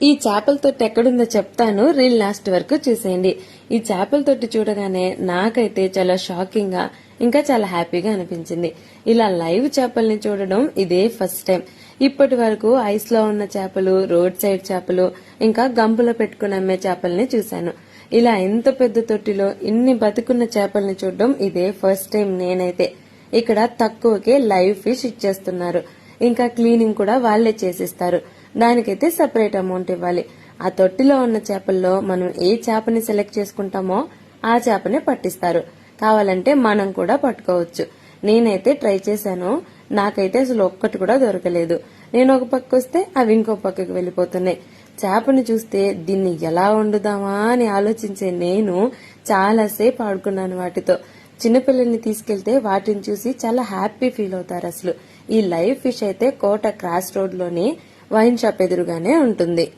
ఈ చేపల తొట్టి ఎక్కడుందో చెప్తాను, రీల్ లాస్ట్ వరకు చూసేయండి. ఈ చేపల తొట్టి చూడగానే నాకైతే చాలా షాకింగ్ గా ఇంకా చాలా హ్యాపీగా అనిపించింది. ఇలా లైవ్ చేపల్ని చూడడం ఇదే ఫస్ట్ టైం. ఇప్పటి వరకు ఐస్ లో ఉన్న చేపలు, రోడ్ సైడ్ చేపలు, ఇంకా గంపులో పెట్టుకుని అమ్మే చేపల్ని చూశాను. ఇలా ఎంత పెద్ద తొట్టిలో ఇన్ని బతుకున్న చేపల్ని చూడడం ఇదే ఫస్ట్ టైం నేనైతే. ఇక్కడ తక్కువకే లైవ్ ఫిష్ ఇచ్చేస్తున్నారు. ఇంకా క్లీనింగ్ కూడా వాళ్లే చేసిస్తారు. దానికైతే సెపరేట్ అమౌంట్ ఇవ్వాలి. ఆ తొట్టిలో ఉన్న చేపల్లో మనం ఏ చేపని సెలెక్ట్ చేసుకుంటామో ఆ చేపని పట్టిస్తారు. కావాలంటే మనం కూడా పట్టుకోవచ్చు. నేనైతే ట్రై చేశాను. నాకైతే అసలు ఒక్కటి కూడా దొరకలేదు. నేను ఒక పక్క వస్తే అవి ఇంకో పక్కకి వెళ్లిపోతున్నాయి. చేపని చూస్తే దీన్ని ఎలా వండుదామా అని ఆలోచించే నేను చాలాసేపు ఆడుకున్నాను వాటితో. చిన్నపిల్లల్ని తీసుకెళ్తే వాటిని చూసి చాలా హ్యాపీ ఫీల్ అవుతారు అసలు. ఈ లైవ్ ఫిష్ అయితే కోట క్రాస్ రోడ్ లోని వైన్ షాప్ ఎదురుగానే ఉంటుంది.